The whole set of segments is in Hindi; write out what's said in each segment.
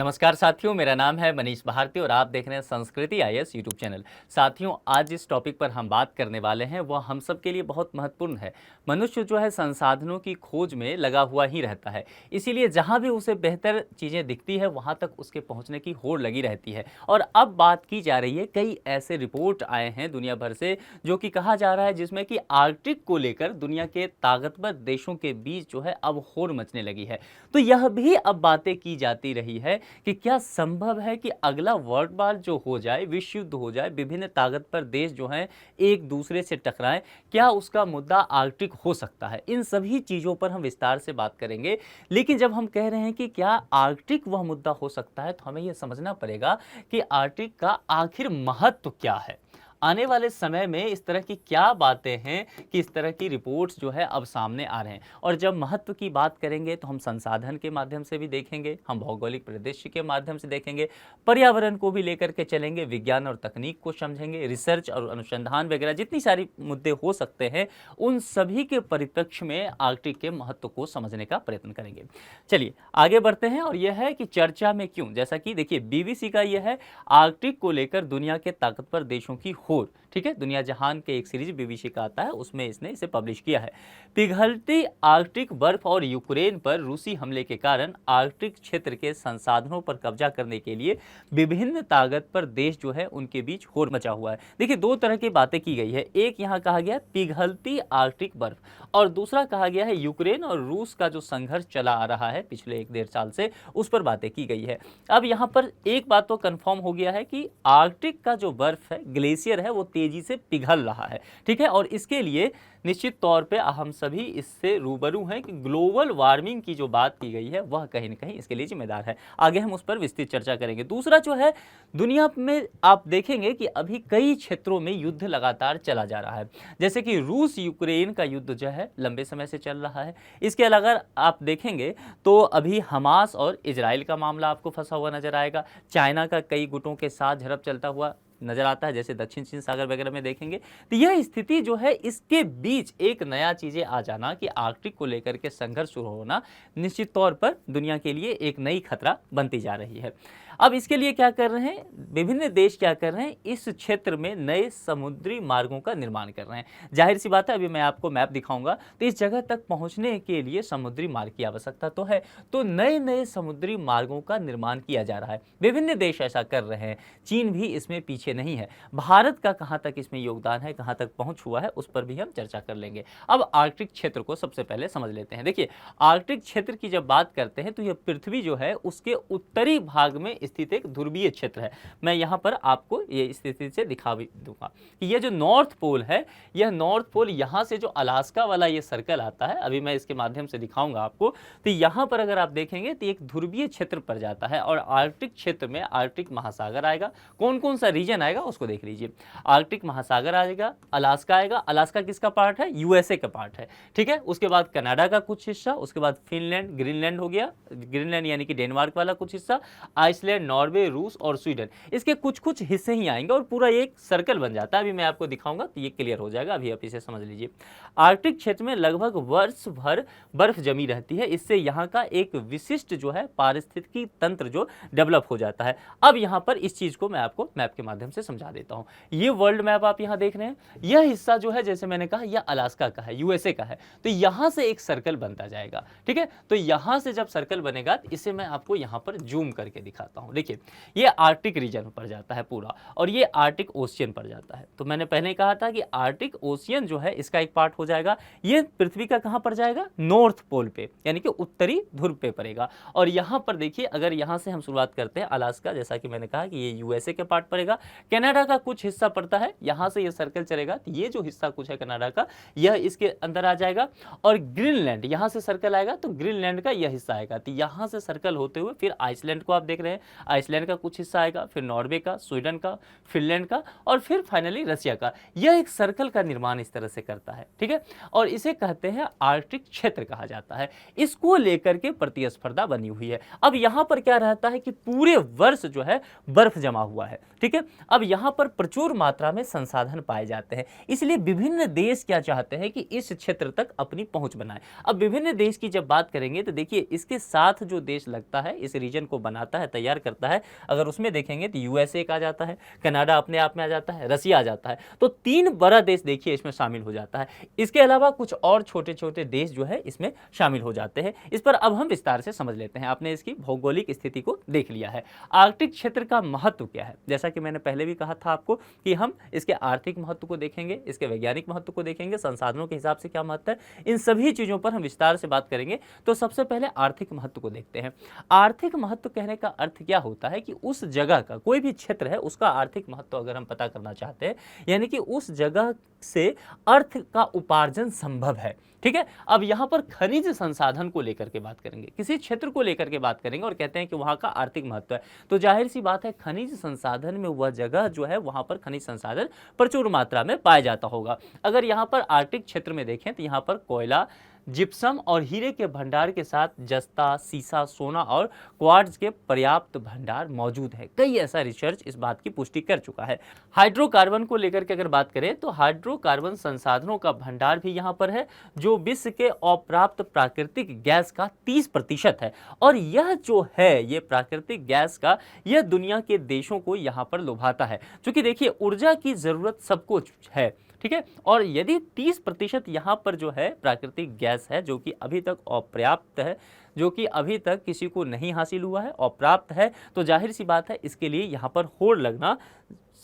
नमस्कार साथियों, मेरा नाम है मनीष भारती और आप देख रहे हैं संस्कृति आईएएस यूट्यूब चैनल। साथियों, आज जिस टॉपिक पर हम बात करने वाले हैं वह हम सब के लिए बहुत महत्वपूर्ण है। मनुष्य जो है संसाधनों की खोज में लगा हुआ ही रहता है, इसीलिए जहां भी उसे बेहतर चीज़ें दिखती है वहां तक उसके पहुंचने की होड़ लगी रहती है। और अब बात की जा रही है, कई ऐसे रिपोर्ट आए हैं दुनिया भर से जो कि कहा जा रहा है जिसमें कि आर्कटिक को लेकर दुनिया के ताकतवर देशों के बीच जो है अब होड़ मचने लगी है। तो यह भी अब बातें की जाती रही है कि क्या संभव है कि अगला वर्ल्ड वार जो हो जाए, विश्व युद्ध हो जाए, विभिन्न ताकतवर देश जो हैं एक दूसरे से टकराएं, क्या उसका मुद्दा आर्कटिक हो सकता है? इन सभी चीज़ों पर हम विस्तार से बात करेंगे। लेकिन जब हम कह रहे हैं कि क्या आर्कटिक वह मुद्दा हो सकता है, तो हमें यह समझना पड़ेगा कि आर्कटिक का आखिर महत्व क्या है। आने वाले समय में इस तरह की क्या बातें हैं कि इस तरह की रिपोर्ट्स जो है अब सामने आ रहे हैं। और जब महत्व की बात करेंगे तो हम संसाधन के माध्यम से भी देखेंगे, हम भौगोलिक परिदृश्य के माध्यम से देखेंगे, पर्यावरण को भी लेकर के चलेंगे, विज्ञान और तकनीक को समझेंगे, रिसर्च और अनुसंधान वगैरह जितनी सारी मुद्दे हो सकते हैं उन सभी के परिप्रेक्ष्य में आर्कटिक के महत्व को समझने का प्रयत्न करेंगे। चलिए आगे बढ़ते हैं। और यह है कि चर्चा में क्यों, जैसा कि देखिए बीबीसी का यह है आर्कटिक को लेकर दुनिया के ताकतवर देशों की होड़, ठीक है, दुनिया जहान के एक सीरीज बीबीसी का आता है, उसमें इसने इसे पब्लिश किया है। पिघलती आर्कटिक बर्फ और यूक्रेन पर रूसी हमले के कारण आर्कटिक क्षेत्र के संसाधनों पर कब्जा करने के लिए विभिन्न ताकतवर देश जो है उनके बीच होड़ मचा हुआ है। देखिए दो तरह की बातें की गई है, एक यहाँ कहा गया है पिघलती आर्कटिक बर्फ और दूसरा कहा गया है यूक्रेन और रूस का जो संघर्ष चला आ रहा है पिछले 1-1.5 साल से, उस पर बातें की गई है। अब यहाँ पर एक बात तो कंफर्म हो गया है कि आर्कटिक का जो बर्फ है, ग्लेशियर है, वो तेजी से पिघल रहा है, ठीक है। और इसके लिए निश्चित तौर पे हम सभी इससे रूबरू हैं कि ग्लोबल वार्मिंग की जो बात की गई है वह कहीं ना कहीं इसके लिए जिम्मेदार है। आगे हम उस पर विस्तृत चर्चा करेंगे। दूसरा जो है, दुनिया में आप देखेंगे कि अभी कई क्षेत्रों में युद्ध लगातार चला जा रहा है, जैसे कि रूस यूक्रेन का युद्ध जो है लंबे समय से चल रहा है। इसके अलावा आप देखेंगे तो अभी हमास और इजराइल का मामला आपको फंसा हुआ नजर आएगा। चाइना का कई गुटों के साथ झड़प चलता हुआ नजर आता है, जैसे दक्षिण चीन सागर वगैरह में देखेंगे। तो यह स्थिति जो है, इसके बीच एक नया चीजें आ जाना कि आर्कटिक को लेकर के संघर्ष शुरू होना निश्चित तौर पर दुनिया के लिए एक नई खतरा बनती जा रही है। अब इसके लिए क्या कर रहे हैं, विभिन्न देश क्या कर रहे हैं, इस क्षेत्र में नए समुद्री मार्गों का निर्माण कर रहे हैं। जाहिर सी बात है, अभी मैं आपको मैप दिखाऊंगा तो इस जगह तक पहुंचने के लिए समुद्री मार्ग की आवश्यकता तो है, तो नए नए समुद्री मार्गों का निर्माण किया जा रहा है। विभिन्न देश ऐसा कर रहे हैं, चीन भी इसमें पीछे नहीं है। भारत का कहां तक इसमें योगदान है, कहां तक पहुंच हुआ है, उस पर भी हम चर्चा कर लेंगे। अब आर्कटिक क्षेत्र को सबसे पहले समझ लेते हैं। देखिए आर्कटिक क्षेत्र की जब बात करते हैं तो यह पृथ्वी जो है उसके उत्तरी भाग में स्थित एक ध्रुवीय क्षेत्र है। मैं यहाँ पर आपको ये स्थिति से दिखा भी दूंगा कि ये जो नॉर्थ पोल है, यह नॉर्थ पोल यहाँ से जो अलास्का वाला ये सर्कल आता है, अभी मैं इसके माध्यम से दिखाऊंगा आपको, तो यहाँ पर अगर आप देखेंगे तो एक ध्रुवीय क्षेत्र पर जाता है और आर्कटिक क्षेत्र में आर्कटिक महासागर आएगा। कौन कौन सा रीजन आएगा उसको देख लीजिए। आर्कटिक महासागर आएगा, अलास्का आएगा। अलास्का किसका पार्ट है? यूएसए का पार्ट है, ठीक है। उसके बाद कनाडा का कुछ हिस्सा, उसके बाद फिनलैंड, ग्रीनलैंड हो गया, ग्रीनलैंड यानी कि डेनमार्क वाला कुछ हिस्सा, आइसलैंड, नॉर्वे, रूस और स्वीडन, इसके कुछ कुछ हिस्से ही आएंगे और पूरा एक सर्कल बन जाता है। अभी मैं आपको दिखाऊंगा तो ये क्लियर हो जाएगा, अभी आप इसे समझ लीजिए। आर्कटिक क्षेत्र में लगभग वर्ष भर बर्फ जमी रहती है, इससे यहाँ का एक विशिष्ट जो है पारिस्थितिकी तंत्र जो डेवलप हो जाता है। अब यहाँ पर इस चीज को मैं आपको मैप के माध्यम से समझा देता हूँ। ये वर्ल्ड मैप आप यहाँ देख रहे हैं, यह हिस्सा जो है जैसे मैंने कहा यह अलास्का का है, यूएसए का है, तो यहाँ से एक सर्कल बनता जाएगा, ठीक है। तो यहाँ से जब सर्कल बनेगा तो इसे मैं आपको यहाँ पर जूम करके दिखाता हूँ। देखिए ये आर्कटिक रीजन पर जाता है पूरा और ये आर्कटिक ओशियन पर जाता है। तो मैंने पहले कहा था कि आर्कटिक ओशियन जो है इसका एक पार्ट हो जाएगा। ये पृथ्वी का कहां पर जाएगा? नॉर्थ पोल पे, यानी कि उत्तरी ध्रुव पे पड़ेगा। और यहां पर देखिए, अगर यहां से हम शुरुआत करते हैं, अलास्का जैसा कि मैंने कहा कि ये यूएसए के पार्ट पड़ेगा, कनाडा का कुछ हिस्सा पड़ता है, यहां से ये सर्कल चलेगा तो ये जो हिस्सा कुछ है कनाडा का, यह इसके अंदर आ जाएगा। और ग्रीनलैंड, यहां से सर्कल आएगा तो ग्रीनलैंड का यह हिस्सा आएगा, तो यहां से सर्कल होते हुए फिर आइसलैंड को आप देख रहे हैं, आइसलैंड का कुछ हिस्सा आएगा, फिर नॉर्वे का, स्वीडन का, फिनलैंड का और फिर फाइनली रसिया का। यह एक सर्कल का निर्माण इस तरह से करता है, ठीक है। और इसे कहते हैं आर्कटिक क्षेत्र कहा जाता है। इसको लेकर के प्रतिस्पर्धा बनी हुई है। अब यहां पर क्या रहता है कि पूरे वर्ष जो है बर्फ जमा हुआ है, ठीक है। अब यहां पर प्रचुर मात्रा में संसाधन पाए जाते हैं, इसलिए विभिन्न देश क्या चाहते हैं कि इस क्षेत्र तक अपनी पहुंच बनाए। अब विभिन्न देश की जब बात करेंगे तो देखिए इसके साथ जो देश लगता है, इस रीजन को बनाता है, तैयार करता है, अगर उसमें देखेंगे तो यूएसए का आ जाता है, कनाडा अपने आप में आ जाता है, रसिया आ जाता है। तो 3 बड़ा देश देखिए इसमें शामिल हो जाता है। इसके अलावा कुछ और छोटे छोटे देश जो है इसमें शामिल हो जाते हैं। इस पर अब हम विस्तार से समझ लेते हैं। आपने इसकी भौगोलिक स्थिति को देख लिया है। आर्कटिक क्षेत्र का महत्व क्या है, जैसा कि मैंने पहले भी कहा था आपको कि हम इसके आर्थिक महत्व को देखेंगे, इसके वैज्ञानिक महत्व को देखेंगे, संसाधनों के हिसाब से क्या महत्व है, इन सभी चीजों पर हम विस्तार से बात करेंगे। तो सबसे पहले आर्थिक महत्व को देखते हैं। आर्थिक महत्व कहने का अर्थ क्या होता है कि उस जगह का, कोई भी क्षेत्र है उसका आर्थिक महत्व अगर हम पता करना चाहते हैं, यानी कि उस जगह से अर्थ का उपार्जन संभव है, ठीक है। अब यहां पर खनिज संसाधन को लेकर के बात करेंगे, किसी क्षेत्र को लेकर के बात करेंगे और कहते हैं कि वहां का आर्थिक महत्व है, तो जाहिर सी बात है खनिज संसाधन में वह जगह जो है वहां पर खनिज संसाधन प्रचुर मात्रा में पाया जाता होगा। अगर यहां पर आर्कटिक क्षेत्र में देखें तो यहां पर कोयला, जिप्सम और हीरे के भंडार के साथ जस्ता, सीसा, सोना और क्वार्ट्ज के पर्याप्त भंडार मौजूद है। कई ऐसा रिसर्च इस बात की पुष्टि कर चुका है। हाइड्रोकार्बन को लेकर के अगर बात करें तो हाइड्रोकार्बन संसाधनों का भंडार भी यहाँ पर है, जो विश्व के अप्राप्त प्राकृतिक गैस का 30% है। और यह जो है ये प्राकृतिक गैस का, यह दुनिया के देशों को यहाँ पर लुभाता है, क्योंकि देखिए ऊर्जा की जरूरत सबको है, ठीक है। और यदि 30% यहाँ पर जो है प्राकृतिक गैस है जो कि अभी तक अपर्याप्त है, जो कि अभी तक किसी को नहीं हासिल हुआ है, अप्राप्त है, तो जाहिर सी बात है इसके लिए यहाँ पर होड़ लगना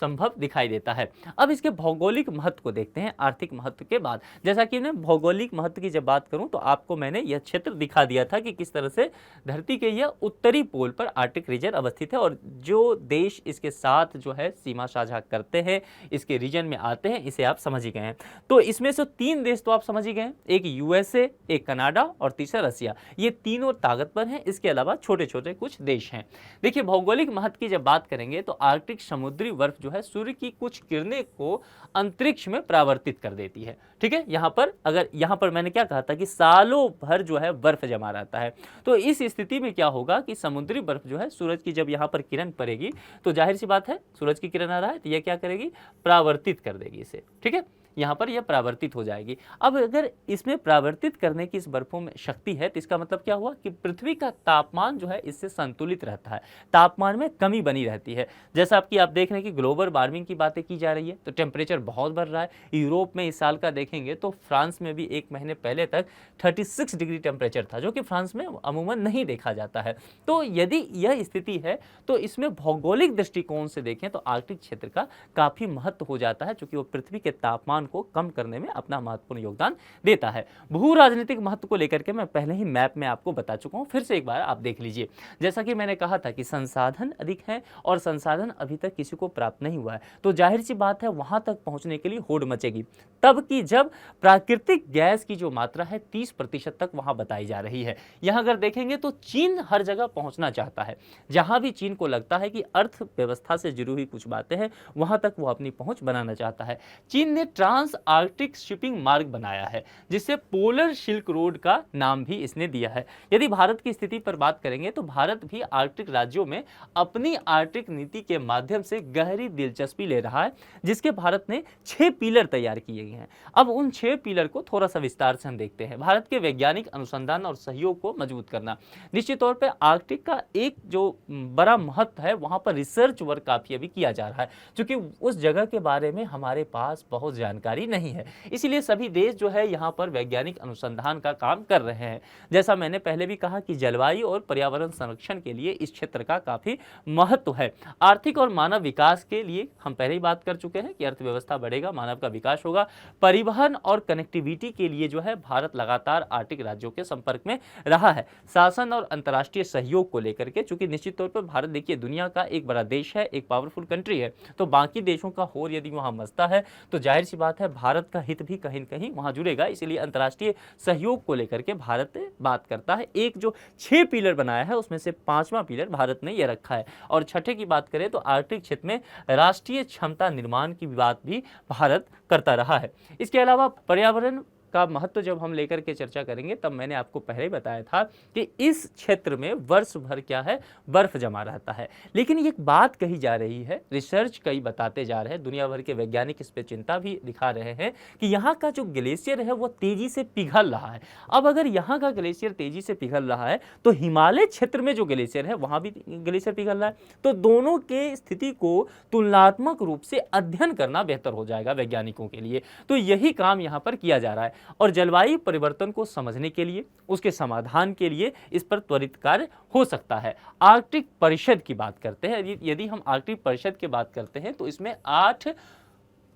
संभव दिखाई देता है। अब इसके भौगोलिक महत्व को देखते हैं आर्थिक महत्व के बाद। जैसा कि मैं भौगोलिक महत्व की जब बात करूं तो आपको मैंने यह क्षेत्र दिखा दिया था कि किस तरह से धरती के यह उत्तरी पोल पर आर्कटिक रीजन अवस्थित है, और जो देश इसके साथ जो है सीमा साझा करते हैं, इसके रीजन में आते हैं, इसे आप समझ ही गए हैं। तो इसमें से 3 देश तो आप समझ ही गए हैं, एक यूएसए, एक कनाडा और तीसरा रसिया। ये तीनों ताकतवर हैं, इसके अलावा छोटे छोटे कुछ देश हैं। देखिए भौगोलिक महत्व की जब बात करेंगे तो आर्कटिक समुद्री बर्फ जो है सूर्य की कुछ किरणें को अंतरिक्ष में परावर्तित कर देती है, ठीक है। यहाँ पर मैंने क्या कहा था कि सालों भर जो है बर्फ जमा रहता है। तो इस स्थिति में क्या होगा कि समुद्री बर्फ जो है सूरज की जब यहाँ पर किरण पड़ेगी तो जाहिर सी बात है सूरज की किरण आ रहा है तो यह क्या करेगी, परावर्तित कर देगी इसे, ठीक है। यहाँ पर यह परावर्तित हो जाएगी। अब अगर इसमें परावर्तित करने की इस बर्फों में शक्ति है तो इसका मतलब क्या हुआ कि पृथ्वी का तापमान जो है इससे संतुलित रहता है, तापमान में कमी बनी रहती है। जैसा आप देख रहे हैं कि ग्लोबल वार्मिंग की बातें की जा रही है तो टेम्परेचर बहुत बढ़ रहा है। यूरोप में इस साल का देखेंगे तो फ्रांस में भी 1 महीने पहले तक 36 डिग्री टेम्परेचर था, जो कि फ्रांस में अमूमन नहीं देखा जाता है। तो यदि यह स्थिति है तो इसमें भौगोलिक दृष्टिकोण से देखें तो आर्कटिक क्षेत्र का काफी महत्व हो जाता है, क्योंकि वो पृथ्वी के तापमान को कम करने में अपना महत्वपूर्ण योगदान देता है। भू राजनीतिक महत्व को लेकर के मैं पहले ही मैप में आपको बता चुका हूं, फिर से एक बार आप देख लीजिए। जैसा कि मैंने कहा था कि संसाधन अधिक हैं और संसाधन अभी तक किसी को प्राप्त नहीं हुआ है, तो जाहिर सी बात है वहां तक पहुंचने के लिए होड़ मचेगी, तब कि जब प्राकृतिक गैस की जो मात्रा है 30% तक वहां बताई जा रही है। यहां अगर देखेंगे तो चीन हर जगह पहुंचना चाहता है, जहां भी चीन को लगता है कि अर्थव्यवस्था से जुड़ी हुई कुछ बातें हैं वहां तक वो अपनी पहुंच बनाना चाहता है। चीन ने ट्रांस आर्कटिक शिपिंग मार्ग बनाया है, जिसे पोलर सिल्क रोड का नाम भी इसने दिया है। यदि भारत की स्थिति पर बात करेंगे तो भारत भी आर्कटिक राज्यों में अपनी आर्कटिक नीति के माध्यम से गहरी दिलचस्पी ले रहा है, जिसके भारत ने 6 पिलर तैयार किए हैं। अब उन 6 पिलर को थोड़ा सा विस्तार से हम देखते हैं। भारत के वैज्ञानिक अनुसंधान और सहयोग को मजबूत करना, निश्चित तौर पर आर्कटिक का एक जो बड़ा महत्व है वहां पर रिसर्च वर्क काफी अभी किया जा रहा है, क्योंकि उस जगह के बारे में हमारे पास बहुत जानकारी नहीं है, इसलिए सभी देश जो है यहाँ पर वैज्ञानिक अनुसंधान का काम कर रहे हैं। जैसा मैंने पहले भी कहा कि जलवायु और पर्यावरण संरक्षण के लिए इस क्षेत्र का काफी महत्व है। आर्थिक और मानव विकास के लिए हम पहले ही बात कर चुके हैं कि अर्थव्यवस्था बढ़ेगा, मानव का विकास होगा। परिवहन और कनेक्टिविटी के लिए जो है भारत लगातार आर्कटिक राज्यों के संपर्क में रहा है। शासन और अंतर्राष्ट्रीय सहयोग को लेकर के, चूंकि निश्चित तौर पर भारत देखिए दुनिया का एक बड़ा देश है, एक पावरफुल कंट्री है, तो बाकी देशों का होर यदि वहां मचता है तो जाहिर सी बात है भारत का हित भी कहीं न कहीं वहां जुड़ेगा। इसलिए अंतर्राष्ट्रीय सहयोग को लेकर के भारत बात करता है। एक जो 6 पिलर बनाया है उसमें से 5वां पिलर भारत ने यह रखा है। और छठे की बात करें तो आर्कटिक क्षेत्र में राष्ट्रीय क्षमता निर्माण की बात भी भारत करता रहा है। इसके अलावा पर्यावरण का महत्व जब हम लेकर के चर्चा करेंगे तब मैंने आपको पहले ही बताया था कि इस क्षेत्र में वर्ष भर क्या है, बर्फ जमा रहता है। लेकिन एक बात कही जा रही है, रिसर्च कई बताते जा रहे हैं, दुनिया भर के वैज्ञानिक इस पर चिंता भी दिखा रहे हैं कि यहाँ का जो ग्लेशियर है वो तेजी से पिघल रहा है। अब अगर यहाँ का ग्लेशियर तेजी से पिघल रहा है तो हिमालय क्षेत्र में जो ग्लेशियर है वहां भी ग्लेशियर पिघल रहा है, तो दोनों के स्थिति को तुलनात्मक रूप से अध्ययन करना बेहतर हो जाएगा वैज्ञानिकों के लिए। तो यही काम यहाँ पर किया जा रहा है और जलवायु परिवर्तन को समझने के लिए, उसके समाधान के लिए इस पर त्वरित कार्य हो सकता है। आर्कटिक परिषद की बात करते हैं, यदि हम आर्कटिक परिषद की बात करते हैं तो इसमें 8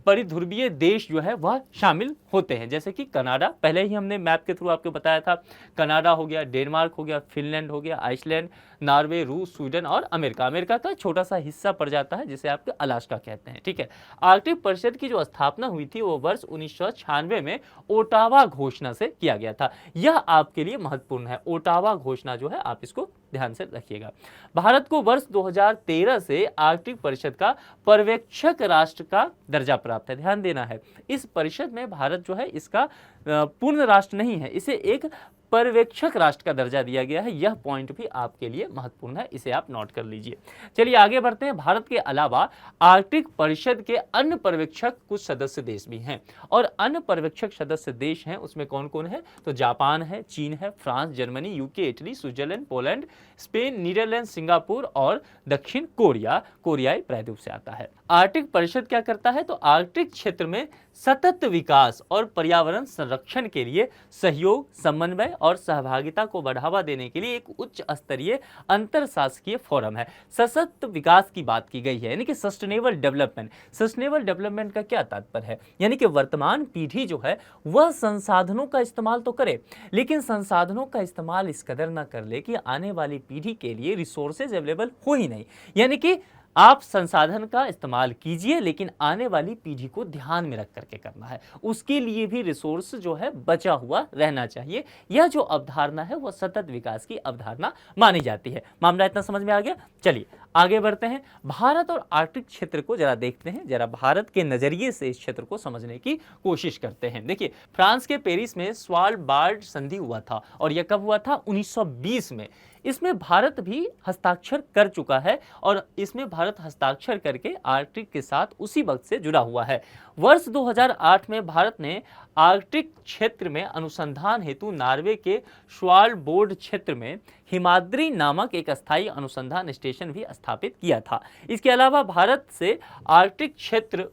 परिध्रुवीय देश जो है वह शामिल होते हैं, जैसे कि कनाडा, पहले ही हमने मैप के थ्रू आपको बताया था, कनाडा हो गया, डेनमार्क हो गया, फिनलैंड हो गया, आइसलैंड, नॉर्वे, रूस, स्वीडन और अमेरिका। अमेरिका का छोटा सा हिस्सा पड़ जाता है जिसे आपके अलास्का कहते हैं। ठीक है, आर्कटिक परिषद की जो स्थापना हुई थी वो वर्ष 1996 में ओटावा घोषणा से किया गया था। यह आपके लिए महत्वपूर्ण है, ओटावा घोषणा जो है आप इसको ध्यान से रखिएगा। भारत को वर्ष 2013 से आर्कटिक परिषद का पर्यवेक्षक राष्ट्र का दर्जा प्राप्त है। ध्यान देना है, इस परिषद में भारत जो है इसका पूर्ण राष्ट्र नहीं है, इसे एक पर्यवेक्षक राष्ट्र का दर्जा दिया गया है। यह पॉइंट भी आपके लिए महत्वपूर्ण है, इसे आप नोट कर लीजिए। चलिए आगे बढ़ते हैं। भारत के अलावा आर्कटिक परिषद के अन्य पर्यवेक्षक कुछ सदस्य देश भी हैं और अन्य पर्यवेक्षक सदस्य देश हैं उसमें कौन कौन है, तो जापान है, चीन है, France, Germany, UK, Italy, Switzerland, Poland, Spain, Netherlands, Singapore और दक्षिण कोरिया, कोरियाई प्रायद्वीप से आता है। आर्कटिक परिषद क्या करता है, तो आर्कटिक क्षेत्र में सतत विकास और पर्यावरण संरक्षण के लिए सहयोग, समन्वय और सहभागिता को बढ़ावा देने के लिए एक उच्च स्तरीय अंतरशासकीय फोरम है। सतत विकास की बात की गई है, यानी कि सस्टेनेबल डेवलपमेंट। सस्टेनेबल डेवलपमेंट का क्या तात्पर्य है, यानी कि वर्तमान पीढ़ी जो है वह संसाधनों का इस्तेमाल तो करे, लेकिन संसाधनों का इस्तेमाल इस कदर ना कर ले कि आने वाली पीढ़ी के लिए रिसोर्सेज अवेलेबल हो ही नहीं। यानी कि आप संसाधन का इस्तेमाल कीजिए लेकिन आने वाली पीढ़ी को ध्यान में रख करके करना है, उसके लिए भी रिसोर्स जो है बचा हुआ रहना चाहिए। यह जो अवधारणा है वह सतत विकास की अवधारणा मानी जाती है। मामला इतना समझ में आ गया। चलिए आगे बढ़ते हैं। भारत और आर्कटिक क्षेत्र को जरा देखते हैं, जरा भारत के नजरिए से इस क्षेत्र को समझने की कोशिश करते हैं। देखिए, फ्रांस के पेरिस में स्वालबार्ड संधि हुआ था और यह कब हुआ था, 1920 में। इसमें भारत भी हस्ताक्षर कर चुका है और इसमें भारत हस्ताक्षर करके आर्कटिक के साथ उसी वक्त से जुड़ा हुआ है। वर्ष 2008 में भारत ने आर्कटिक क्षेत्र में अनुसंधान हेतु नॉर्वे के स्वालबार्ड क्षेत्र में हिमाद्री नामक एक अस्थायी अनुसंधान स्टेशन भी स्थापित किया था। इसके अलावा भारत से आर्कटिक क्षेत्र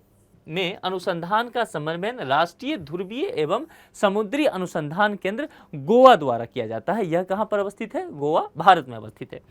में अनुसंधान का समन्वय राष्ट्रीय ध्रुवीय एवं समुद्री अनुसंधान केंद्र गोवा द्वारा किया जाता है। यह कहां पर अवस्थित है, गोवा भारत में अवस्थित है।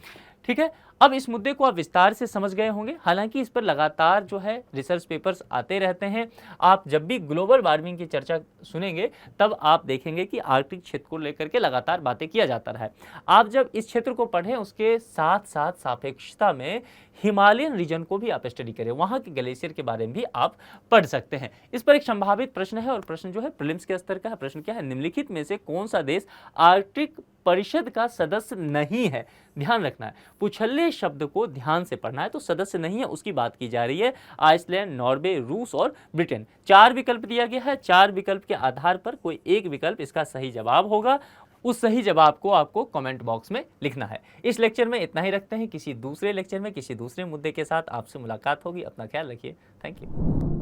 ठीक है, अब इस मुद्दे को आप विस्तार से समझ गए होंगे। हालांकि इस पर लगातार जो है रिसर्च पेपर्स आते रहते हैं। आप जब भी ग्लोबल वार्मिंग की चर्चा सुनेंगे तब आप देखेंगे कि आर्कटिक क्षेत्र को लेकर के लगातार बातें किया जाता रहा है। आप जब इस क्षेत्र को पढ़ें उसके साथ साथ सापेक्षता में हिमालयन रीजन को भी आप स्टडी करें, वहां के ग्लेशियर के बारे में भी आप पढ़ सकते हैं। इस पर एक संभावित प्रश्न है और प्रश्न जो है प्रीलिम्स के स्तर का है। प्रश्न क्या है, निम्नलिखित में से कौन सा देश आर्कटिक परिषद का सदस्य नहीं है। ध्यान रखना है, पुछल्ले शब्द को ध्यान से पढ़ना है। तो सदस्य नहीं है उसकी बात की जा रही है। आइसलैंड, नॉर्वे, रूस और ब्रिटेन। 4 विकल्प दिया गया है। 4 विकल्प के आधार पर कोई एक विकल्प इसका सही जवाब होगा। उस सही जवाब को आपको कमेंट बॉक्स में लिखना है। इस लेक्चर में इतना ही रखते हैं। किसी दूसरे लेक्चर में किसी दूसरे मुद्दे के साथ आपसे मुलाकात होगी। अपना ख्याल रखिए। Thank you.